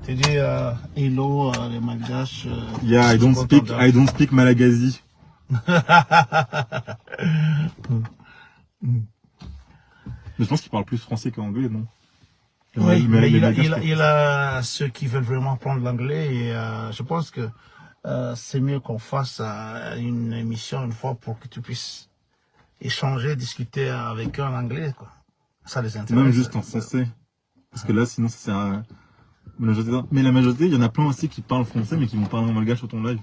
Tu dis hello, les malgaches. Yeah, I don't speak Malagasy. Mais je pense qu'il parle plus français qu'anglais, non? Oui, mais il a ceux qui veulent vraiment apprendre l'anglais et je pense que c'est mieux qu'on fasse une émission une fois pour que tu puisses échanger, discuter avec eux en anglais, quoi. Ça les intéresse. Même juste en français. Parce que là, sinon, ça sert à... Mais la majorité, il y en a plein aussi qui parlent français, mais qui vont parler en malgache sur ton live.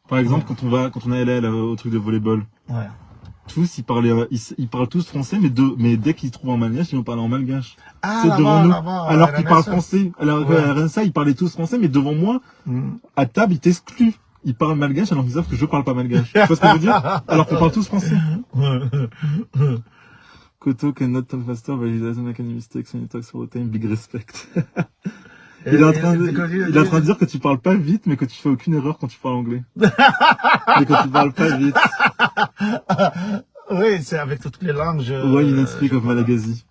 Par exemple, quand on est allé au truc de volleyball. Ouais. Tous, ils parlent tous français, mais dès qu'ils se trouvent en malgache, ils vont parler en malgache. Ah, c'est devant nous. Alors qu'ils parlent ça. français. Alors que ça, ils parlaient tous français, mais devant moi, à table, ils t'excluent. Ils parlent malgache alors qu'ils savent que je parle pas malgache. Tu vois ce que je veux dire? Alors qu'on parle tous français. Koto cannot talk faster, but he doesn't make any mistakes when he talks all the time. Big respect. Il est en train de dire que tu parles pas vite, mais que tu fais aucune erreur quand tu parles anglais. Mais que tu parles pas vite. Oui, c'est avec toutes les langues. Why you not speak of Malagasy?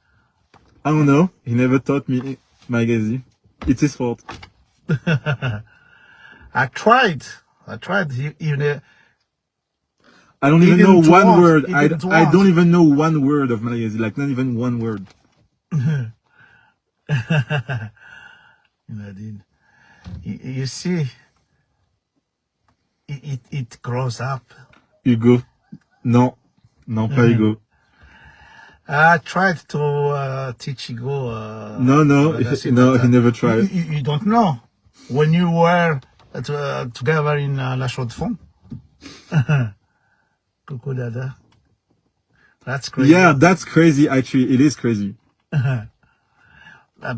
I don't know. He never taught me Malagasy. It's his fault. I tried. I don't even know one word. I don't even know one word of Malagasy. Like not even one word. You see, it grows up. Hugo. Non, pas Hugo. I tried to teach Hugo. No, he never tried. You don't know. When you were together in La Chaux-de-Fonds. Coucou Dada. That's crazy. Yeah, that's crazy actually. It is crazy.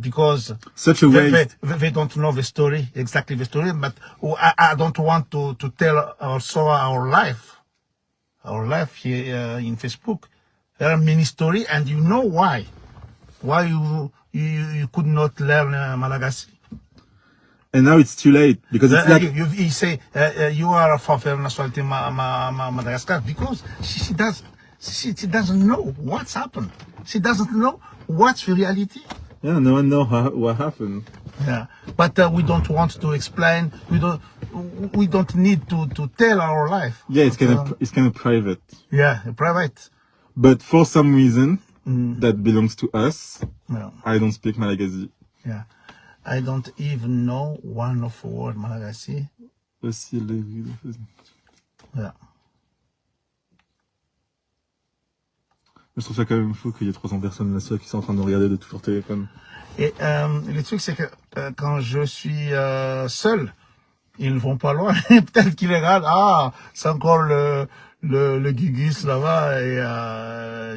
Because such a waste. They don't know exactly the story, but I don't want to tell also our life here in Facebook. There are many stories, and you know why you could not learn Malagasy. And now it's too late because it's like you say you are for nationality Madagascar because she doesn't know what's happened. She doesn't know what's the reality. Yeah, no one knows what happened. Yeah, but we don't want to explain. We don't need to tell our life. Yeah, it's kind of private. Yeah, private. But for some reason that belongs to us, yeah. I don't speak Malagasy. Yeah, I don't even know one of the word Malagasy. Yeah. Je trouve ça quand même fou qu'il y ait 300 personnes là-dessus qui sont en train de regarder de tout leur téléphone. Et le truc, c'est que quand je suis seul, ils ne vont pas loin. Peut-être qu'ils regardent, ah, c'est encore le Gugus là-bas, et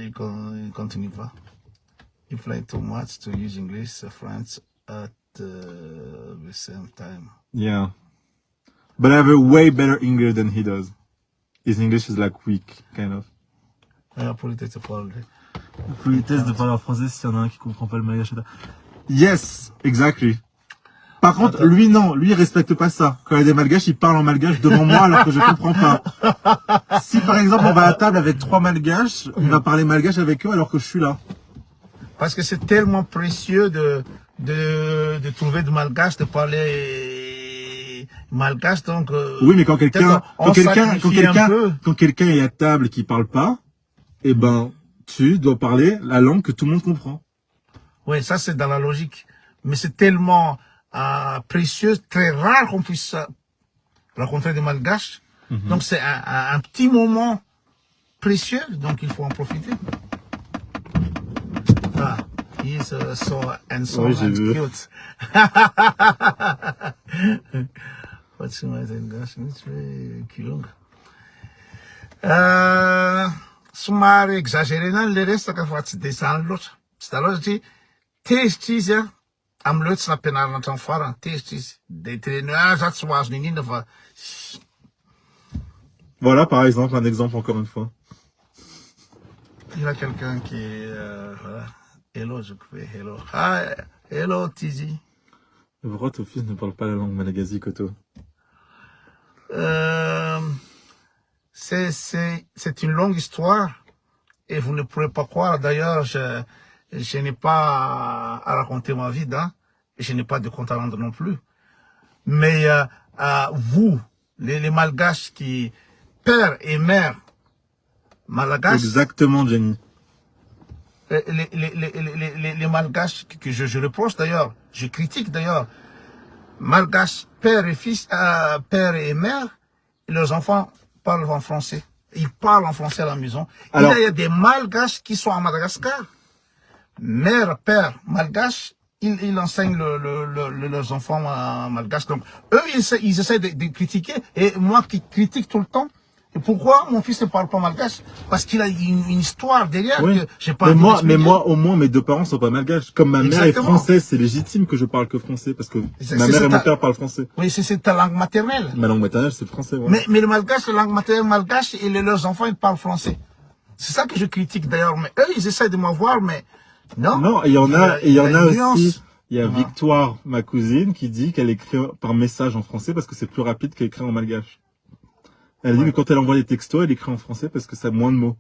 ils continuent pas. He played too much to use English, French at the same time. Yeah. But I have a way better English than he does. His English is like weak, kind of. La politesse de parler. La politesse de parler en français s'il y en a un qui comprend pas le malgache. Yes, exactly. Par contre, lui non, lui il respecte pas ça. Quand il y a des malgaches, il parle en malgache devant moi alors que je comprends pas. Si par exemple on va à table avec 3 malgaches, il va parler malgache avec eux alors que je suis là. Parce que c'est tellement précieux de trouver du malgache, de parler malgache, donc. Oui, mais quand quelqu'un est à table et qui parle pas, eh ben, tu dois parler la langue que tout le monde comprend. Oui, ça c'est dans la logique. Mais c'est tellement précieux, très rare qu'on puisse rencontrer des malgaches. Donc c'est un petit moment précieux, donc il faut en profiter. Ah, he is so handsome and cute. What's my gosh, it's very cute. Somary exagéré na le resaka fa tsy de zany loatra. Tsy da loatra tezitra izy am'leo tsy nampianarana hatrany farany, tezitra izy. De teneno za tsy ho azo n'inona fa. Voilà par exemple un exemple encore une fois. Il y a quelqu'un qui voilà. Hello, je fais hello. Hi, hello Tizi. Pourquoi ton fils ne parle pas la langue malagasy, Koto? C'est une longue histoire et vous ne pourrez pas croire. D'ailleurs, je n'ai pas à raconter ma vie, hein. et je n'ai pas de compte à rendre non plus. Mais vous, les Malgaches qui, père et mère malgaches, Exactement, Jenny. les Malgaches que je reproche d'ailleurs, je critique d'ailleurs, Malgaches, père et fils, père et mère, et leurs enfants parlent en français. Ils parlent en français à la maison. Alors, Il y a des Malgaches qui sont à Madagascar. Mère, père, Malgache, ils enseignent leurs enfants malgaches. Donc, eux, ils essaient de critiquer. Et moi qui critique tout le temps, et pourquoi mon fils ne parle pas malgache? Parce qu'il a une histoire derrière oui. que j'ai pas envie mais d'expliquer. moi, au moins, mes deux parents sont pas malgaches. Comme ma mère est Exactement. française, c'est légitime que je parle que français parce que C'est- ma c'est- mère c'est et mon ta- père parlent français. Oui, c'est ta langue maternelle. Ma langue maternelle, c'est le français, ouais. Mais le malgache, la langue maternelle malgache, et leurs enfants, ils parlent français. C'est ça que je critique d'ailleurs. Mais eux, ils essaient de m'avoir, mais non. Non, il y en a une nuance. aussi. Il y a Voilà. Victoire, ma cousine, qui dit qu'elle écrit par message en français parce que c'est plus rapide qu'écrire en malgache. Elle dit que quand elle envoie des textos, elle écrit en français parce que ça a moins de mots.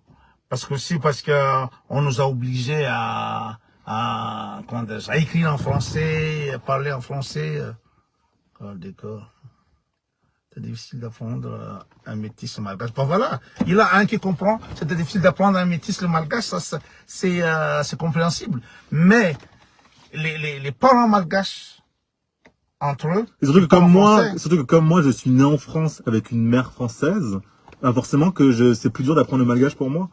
Parce que on nous a obligés à écrire en français, à parler en français. D'accord. C'est difficile d'apprendre un métis le malgache. Bon voilà, il y a un qui comprend. C'était difficile d'apprendre un métis le malgache, ça c'est compréhensible. Mais les parents malgaches entre eux. Et surtout que parlent comme moi, je suis né en France avec une mère française, bah forcément que c'est plus dur d'apprendre le malgache pour moi.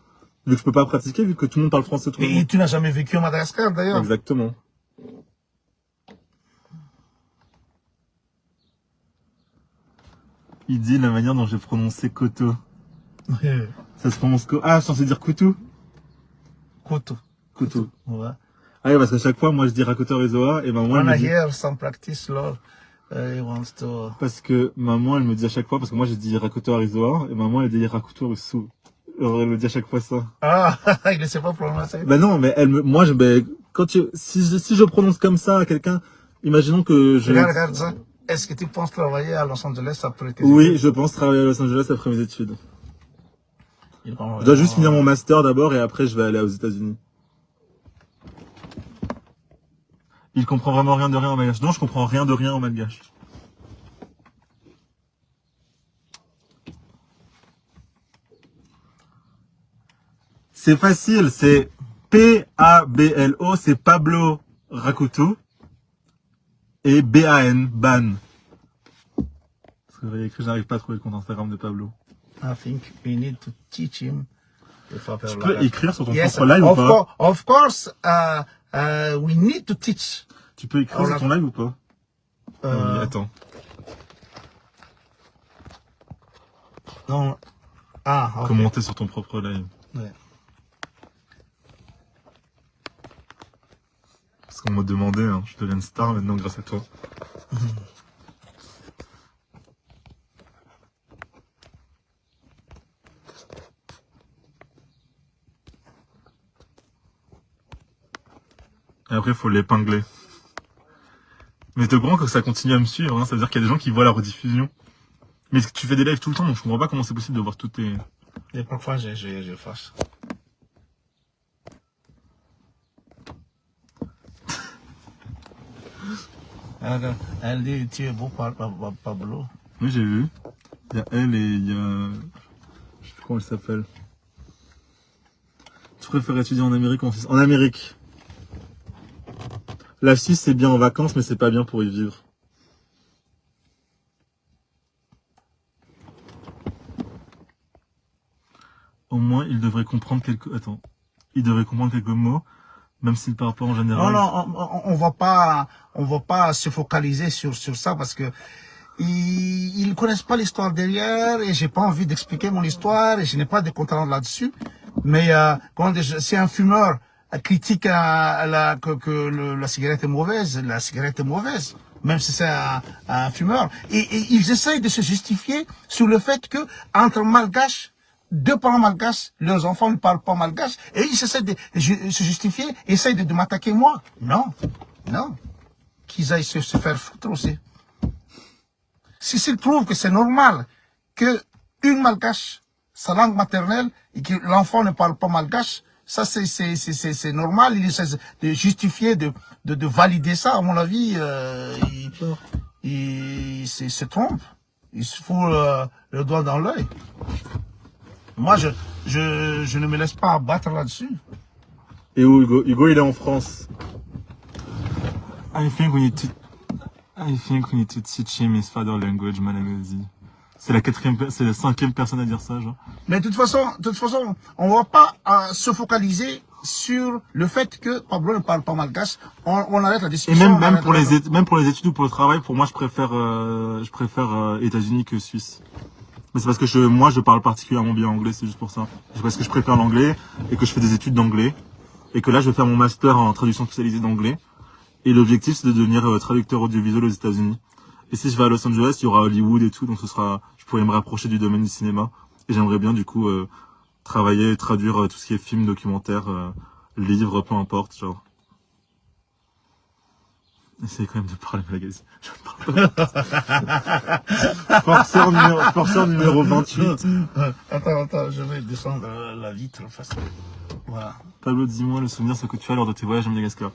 Vu que je peux pas pratiquer, vu que tout le monde parle français tout le Et monde. tu n'as jamais vécu au Madagascar d'ailleurs. Exactement. Il dit la manière dont j'ai prononcé Koto. Ça se prononce Ah, je suis censé dire Koutou. Koto. Koutou. Ouais. Ah oui, parce qu'à chaque fois, moi je dis Rakotor Izoa et maman elle When me I dit... hear some practice, Lord, he wants to... Parce que maman elle me dit à chaque fois, parce que moi j'ai dit Rakotor Izoa et maman elle dit Rakotor Issou. Alors elle me dit à chaque fois ça. Ah, il ne sait pas prononcer. Ben non, mais si je prononce comme ça à quelqu'un, imaginons que je... Regarde ça. Est-ce que tu penses travailler à Los Angeles après tes Oui, études? je pense travailler à Los Angeles après mes études. Je Je dois juste finir mon master d'abord et après je vais aller aux États-Unis. Il comprend vraiment rien de rien en malgache. Non, je comprends rien de rien en malgache. C'est facile, c'est P-A-B-L-O, c'est Pablo Rakutu. Et B-A-N, Ban. Parce que vous avez écrit, j'arrive pas à trouver le compte Instagram de Pablo. I think we need to teach him. Tu peux écrire sur ton Yes, propre live ou pas? of course, we need to teach. Tu peux écrire sur ton live ou pas? Oui, attends. Non. Ah, ok. Commenter sur ton propre live. Ouais. Parce qu'on m'a demandé, hein, je deviens une star maintenant grâce à toi. Et après, il faut l'épingler. Mais t'es au courant que ça continue à me suivre, hein, ça veut dire qu'il y a des gens qui voient la rediffusion. Mais tu fais des lives tout le temps, donc je comprends pas comment c'est possible de voir toutes tes... Et parfois, je fasse. Elle dit, tu es beau, Pablo. Oui, j'ai vu. Il y a elle et il y a... Je sais plus comment elle s'appelle. Tu préfères étudier en Amérique ou en Suisse? En Amérique. La Suisse, c'est bien en vacances, mais c'est pas bien pour y vivre. Au moins, il devrait comprendre quelques... Attends. Il devrait comprendre quelques mots, même s'il parle pas en général. Non, on va pas se focaliser sur ça parce que ils connaissent pas l'histoire derrière et j'ai pas envie d'expliquer mon histoire et je n'ai pas de compte à rendre là-dessus. Mais si un fumeur critique que la cigarette est mauvaise, la cigarette est mauvaise, même si c'est un fumeur. Et ils essayent de se justifier sur le fait que entre malgaches, deux parents malgaches, leurs enfants ne parlent pas malgache, et ils essaient de se justifier, essayent de m'attaquer moi. Non, non. Qu'ils aillent se faire foutre aussi. Si s'ils trouvent que c'est normal que une malgache, sa langue maternelle, et que l'enfant ne parle pas malgache, Ça, c'est normal. Il essaie de justifier, de valider ça. À mon avis, il se trompe. Il se fout le doigt dans l'œil. Moi, je ne me laisse pas abattre là-dessus. Et où Hugo? Hugo, il est en France. I think we need to teach him his father language, Malagasy. C'est la 5e personne à dire ça, genre. Mais de toute façon, on va pas se focaliser sur le fait que Pablo ne parle pas malgache. On arrête la discussion. Et même pour les études ou pour le travail, pour moi, je préfère États-Unis que Suisse. Mais c'est parce que moi, je parle particulièrement bien anglais, c'est juste pour ça. C'est parce que je préfère l'anglais et que je fais des études d'anglais. Et que là, je vais faire mon master en traduction spécialisée d'anglais. Et l'objectif, c'est de devenir traducteur audiovisuel aux États-Unis. Et si je vais à Los Angeles, il y aura Hollywood et tout, donc je pourrais me rapprocher du domaine du cinéma. Et j'aimerais bien, du coup, travailler et traduire tout ce qui est film, documentaire, livre, peu importe, genre. Essayez quand même de parler magazine. Je ne parle pas. Forceur numéro 28. Attends, je vais descendre la vitre. Voilà. Pablo, dis-moi le souvenir, ce que tu as lors de tes voyages à Madagascar.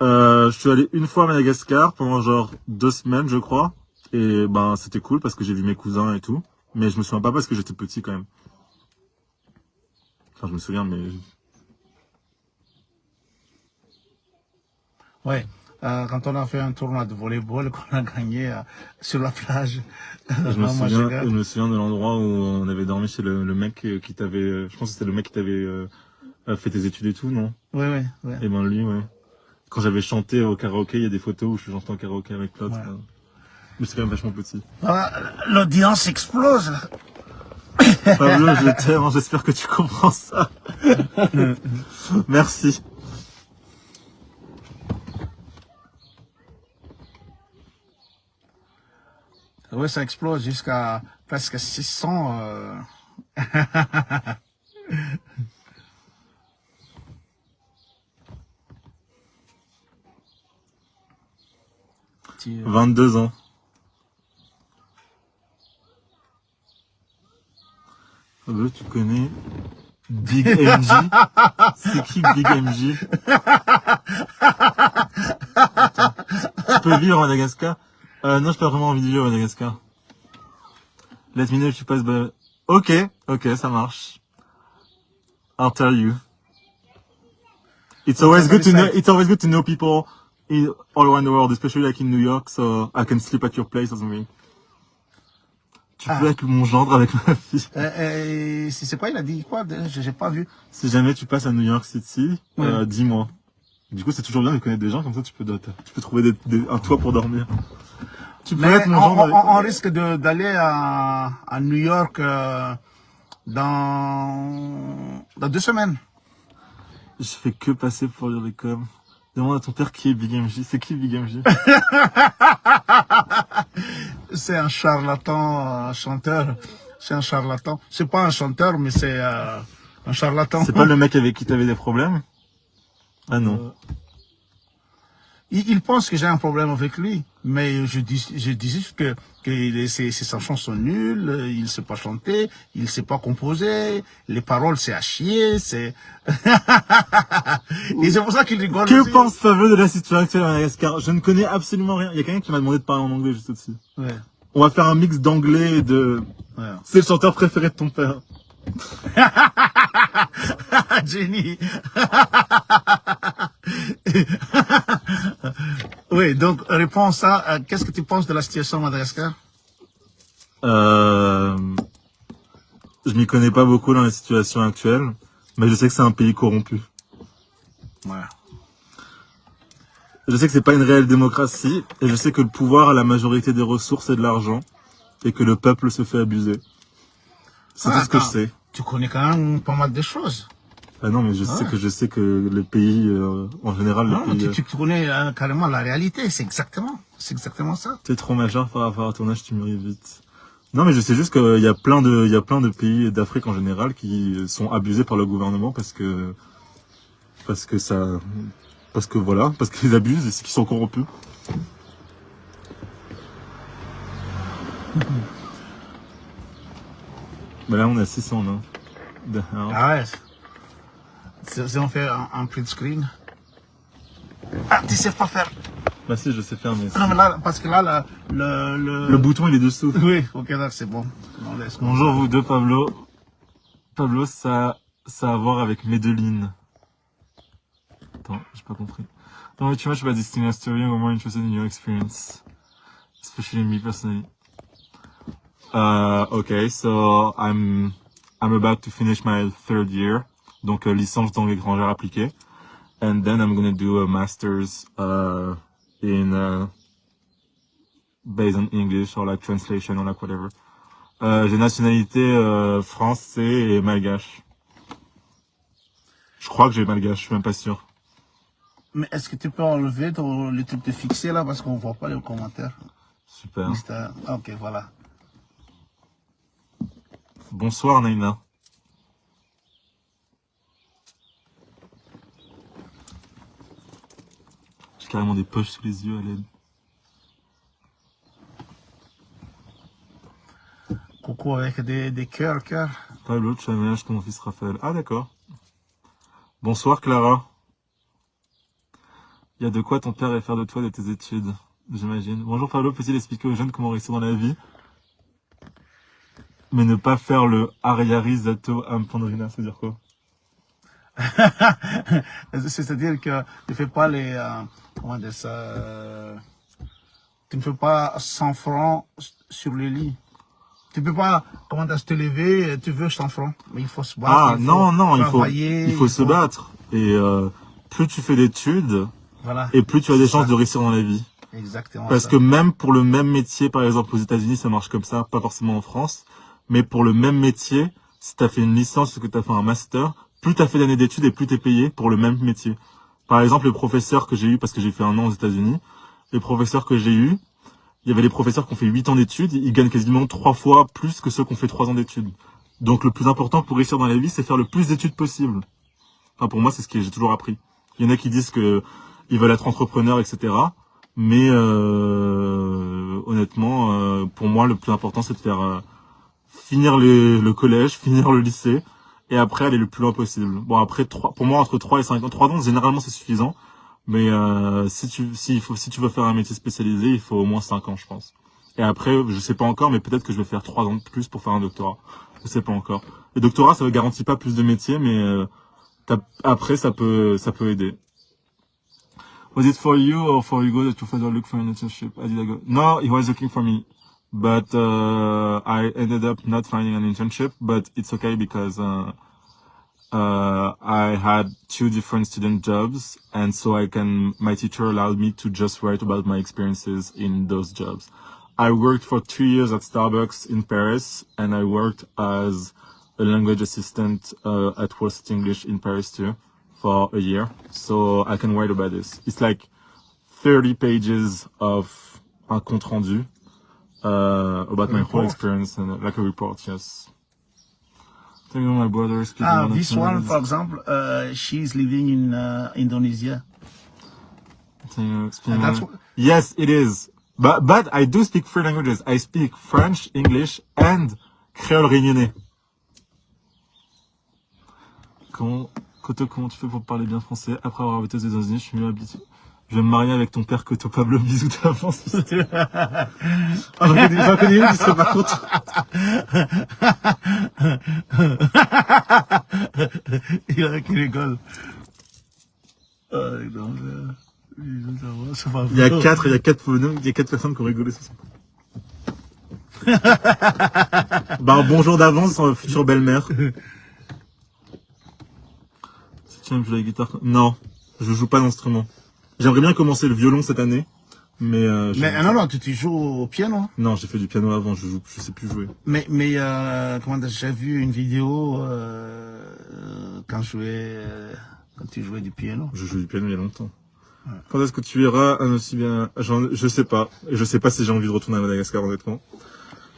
Je suis allé une fois à Madagascar pendant genre 2 semaines, je crois. Et ben, c'était cool parce que j'ai vu mes cousins et tout. Mais je me souviens pas parce que j'étais petit quand même. Enfin, je me souviens, mais... Ouais. Quand on a fait un tournoi de volleyball qu'on a gagné sur la plage. Je me souviens de l'endroit où on avait dormi chez le mec qui t'avait... Je pense que c'était le mec qui t'avait fait tes études et tout, non? Ouais. Et ben lui, ouais. Quand j'avais chanté au karaoké, il y a des photos où je chantais en karaoké avec Claude. Ouais. Mais c'est quand même vachement petit. Voilà, l'audience explose là. Pablo, je t'aime, j'espère que tu comprends ça. Merci. Ouais, ça explose jusqu'à presque 600. 22 ans. Pablo, tu connais Big MJ? C'est qui Big MJ? Attends. Tu peux vivre à Madagascar? Non, j'ai pas vraiment envie de vivre à Madagascar. Let me know if you pass by... Ok, ça marche. I'll tell you. It's always good to know people all around the world, especially like in New York, so I can sleep at your place or something. Tu peux être mon gendre avec ma fille. C'est quoi, il a dit quoi? J'ai pas vu. Si jamais tu passes à New York City, dis-moi. Du coup, c'est toujours bien de connaître des gens, comme ça tu peux trouver un toit pour dormir. Tu peux être mon gendre. On risque d'aller à New York dans 2 semaines. Je fais que passer pour lire les coms. Demande à ton père qui est Big MJ. C'est qui Big MJ? C'est un charlatan, un chanteur. C'est un charlatan. C'est pas un chanteur, mais c'est un charlatan. C'est pas le mec avec qui t'avais des problèmes? Ah non. Il pense que j'ai un problème avec lui, mais je dis juste que ses chansons sont nulles, il sait pas chanter, il sait pas composer, les paroles c'est à chier, c'est... Et c'est pour ça qu'il rigole. Que pense Pablo de la situation actuelle à Madagascar? Je ne connais absolument rien. Il y a quelqu'un qui m'a demandé de parler en anglais juste au-dessus. Ouais. On va faire un mix d'anglais et de... Ouais. C'est le chanteur préféré de ton père. Jenny. Oui, donc réponse à qu'est-ce que tu penses de la situation à Madagascar? Je m'y connais pas beaucoup dans la situation actuelle, mais je sais que c'est un pays corrompu. Ouais. Je sais que c'est pas une réelle démocratie, et je sais que le pouvoir a la majorité des ressources et de l'argent, et que le peuple se fait abuser. C'est tout ce que je sais. Tu connais quand même pas mal de choses. Ah non, mais je sais que le pays, en général, tu connais carrément la réalité, c'est exactement ça. T'es trop majeur par rapport à ton âge, tu mûris vite. Non, mais je sais juste qu'il y a plein de pays d'Afrique en général qui sont abusés par le gouvernement parce qu'ils abusent et qu'ils sont corrompus. Mais là, on est à 600, non? Ah ouais. Si on fait un print screen. Ah, tu sais pas faire. Bah si, je sais faire, mais... Non, mais là, parce que là, Le bouton, il est dessous. Oui, ok, là, c'est bon. Non, laisse comme Bonjour ça. vous deux, Pablo. Pablo, ça a à voir avec Medellin. Attends, j'ai pas compris. Don't know too much about this thing story. I'm more interested in your experience, especially me personally. Okay, so I'm about to finish my third year, donc licence d'anglais étranger appliqué, and then I'm gonna do a master's in based on English or like translation or like whatever. J'ai nationalité français et malgache. Je crois que j'ai malgache, je suis même pas sûr. Mais est-ce que tu peux enlever le truc de fixer là parce qu'on voit pas les commentaires? Super. Ah, ok, voilà. Bonsoir Naina. J'ai carrément des poches sous les yeux à l'aide. Coucou avec des cœurs. Pablo, tu as le même âge que mon fils Raphaël. Ah d'accord. Bonsoir Clara. Il y a de quoi ton père et faire de toi de tes études, j'imagine. Bonjour Pablo, peut-il expliquer aux jeunes comment réussir dans la vie, mais ne pas faire le Ariarizato Ampandrina, c'est-à-dire quoi? C'est-à-dire que tu fais pas les... comment dire ça tu ne fais pas 100 francs sur le lit. Tu peux pas, comment dire, te lever, tu veux 100 francs, mais il faut se battre. Ah non, il faut se battre. Et plus tu fais d'études, voilà, et plus tu as des chances de réussir dans la vie. Exactement. Parce que même pour le même métier, par exemple aux États-Unis, ça marche comme ça, pas forcément en France, mais pour le même métier, si tu as fait une licence ou que tu as fait un master, plus tu as fait d'années d'études et plus tu es payé pour le même métier. Par exemple, les professeurs que j'ai eu, parce que j'ai fait un an aux États-Unis, les professeurs que j'ai eu, il y avait des professeurs qui ont fait 8 ans d'études, ils gagnent quasiment 3 fois plus que ceux qui ont fait 3 ans d'études. Donc le plus important pour réussir dans la vie, c'est faire le plus d'études possible. Enfin, pour moi, c'est ce que j'ai toujours appris. Il y en a qui disent que ils veulent être entrepreneurs, etc. Mais honnêtement, pour moi, le plus important, c'est de faire finir le collège, finir le lycée, et après aller le plus loin possible. Bon, après, pour moi, entre 3 et 5 ans, 3 ans, généralement, c'est suffisant. Mais si tu veux faire un métier spécialisé, il faut au moins 5 ans, je pense. Et après, je sais pas encore, mais peut-être que je vais faire 3 ans de plus pour faire un doctorat. Je sais pas encore. Le doctorat, ça ne garantit pas plus de métiers, mais après, ça peut aider. Was it for you or for Hugo that your father looked for an internship? I did go. No, he was looking for me, but I ended up not finding an internship. But it's okay because I had 2 different student jobs, and so my teacher allowed me to just write about my experiences in those jobs. I worked for 2 years at Starbucks in Paris, and I worked as a language assistant at World City English in Paris too, for a year. So I can write about this. It's like 30 pages of un compte rendu about my whole experience, and like a report, yes. My brother this one, for example, she's living in Indonesia. Yes, it is. But I do speak 3 languages. I speak French, English, and créole réunionnais. Koto, comment tu fais pour parler bien français? Après avoir habité aux États-Unis, je suis mieux habitué. Je vais me marier avec ton père Koto Pablo. Bisous d'avance. J'en connais une qui serait pas content. Il y en a qui rigolent. Il y a 4 personnes qui ont rigolé sur ça. Bah, bonjour d'avance, future belle-mère. Tu aimes jouer la guitare? Non, je joue pas d'instrument. J'aimerais bien commencer le violon cette année, mais... non, tu joues au piano? Non, j'ai fait du piano avant, je sais plus jouer. Mais j'ai vu une vidéo quand tu jouais du piano. Je joue du piano il y a longtemps. Ouais. Quand est-ce que tu iras aussi bien... Je sais pas. Et je sais pas si j'ai envie de retourner à Madagascar, honnêtement.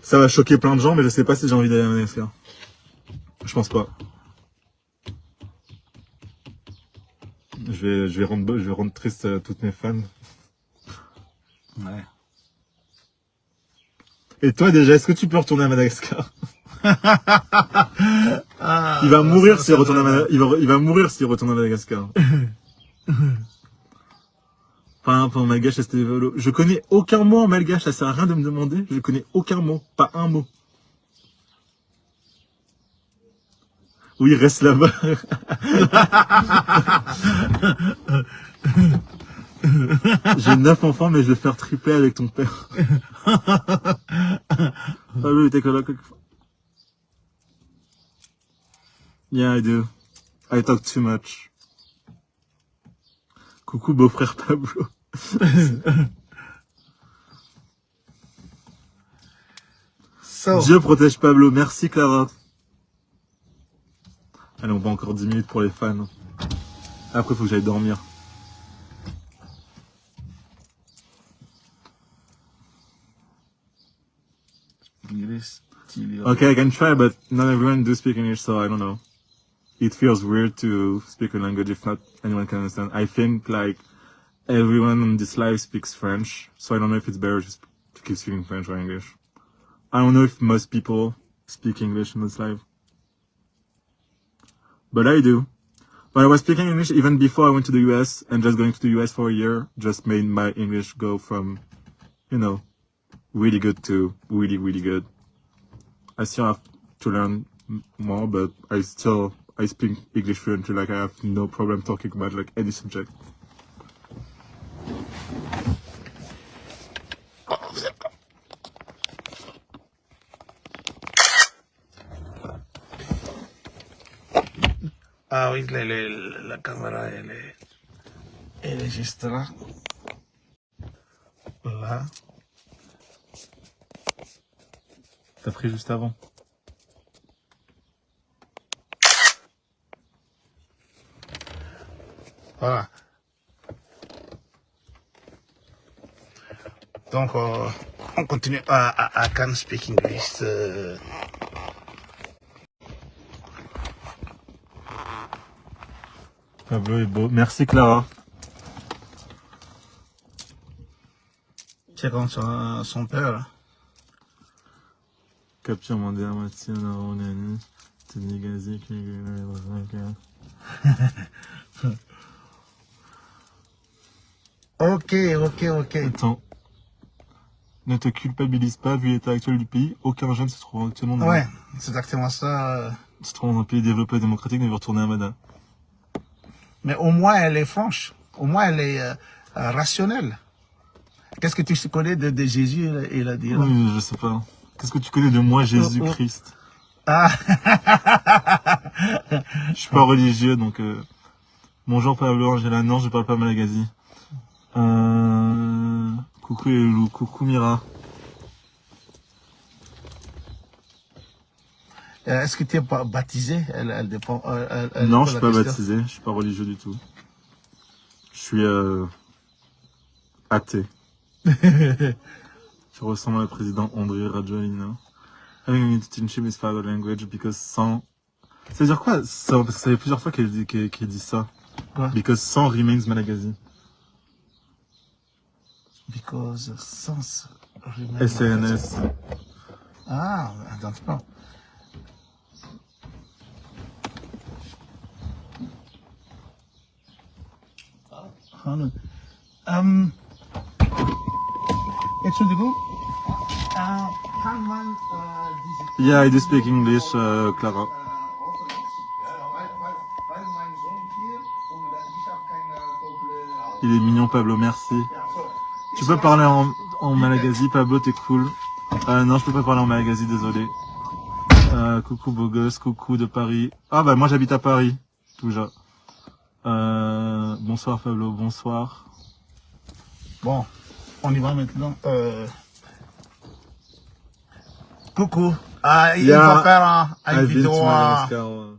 Ça va choquer plein de gens, mais je sais pas si j'ai envie d'aller à Madagascar. Je pense pas. Je vais rendre triste à toutes mes fans. Ouais. Et toi déjà, est-ce que tu peux retourner à Madagascar? Ah, Il va mourir s'il ça, retourne il va mourir s'il retourne à Madagascar. Enfin, pour malgache, c'était vélo. Je connais aucun mot en malgache, ça sert à rien de me demander. Je connais aucun mot, pas un mot. Oui, reste là-bas. J'ai 9 enfants, mais je vais faire tripler avec ton père. Pablo, t'es coloc quelquefois. Yeah, I do. I talk too much. Coucou, beau-frère Pablo. So, Dieu protège Pablo. Merci, Clara. Allez, on va encore 10 minutes pour les fans. Après, faut que j'aille dormir. Okay, I can try, but not everyone do speak English, so I don't know. It feels weird to speak a language if not anyone can understand. I think like everyone on this live speaks French, so I don't know if it's better to keep speaking French or English. I don't know if most people speak English in this live, but I do. But I was speaking English even before I went to the US, and just going to the US for a year just made my English go from, you know, really good to really, really good. I still have to learn more, but I speak English fluently. Like I have no problem talking about like any subject. ah oui, la caméra, elle est juste là. Là. T'as pris juste avant. Voilà. Donc, on continue à can speak English. Pablo est beau. Merci Clara. C'est comme son père. Capture mondial, Mathieu, Naronani, Tony Gazi, Ok. Attends. Ne te culpabilise pas, vu l'état actuel du pays, aucun jeune se trouve actuellement dans Ouais, c'est exactement ça. se trouve dans un pays développé et démocratique ne veut retourner à Mada. Mais au moins, elle est franche. Au moins, elle est rationnelle. Qu'est-ce que tu connais de Jésus, il a dit là? Oui, je sais pas. Qu'est-ce que tu connais de moi, Jésus-Christ? Ah. Je suis pas religieux, donc... Bonjour Pablo, Angela, non, je parle pas malagazi. Coucou Elou, coucou Mira. Est-ce que tu es pas baptisé? Elle dépend. Non, je suis pas baptisé, je suis pas religieux du tout. Je suis athée. Je ressemble au président André Rajoelina. Having a need to teach him his father language because sans... Ça veut dire quoi? Sans... Parce que ça fait plusieurs fois qu'elle dit ça. Quoi? Because sans remains Malagazi. Because sans SNS. Ah, attends. Excuse me. Kan man Yeah, I do speak English, Clara. Il est mignon, Pablo, merci. Tu peux parler en Malagazi, Pablo, t'es cool. Non, je peux pas parler en Malagazi, désolé. Coucou beau gosse, coucou de Paris. Ah bah moi j'habite à Paris, toujours. Bonsoir Pablo, bonsoir. Bon, on y va maintenant. Coucou. Il va faire une vidéo.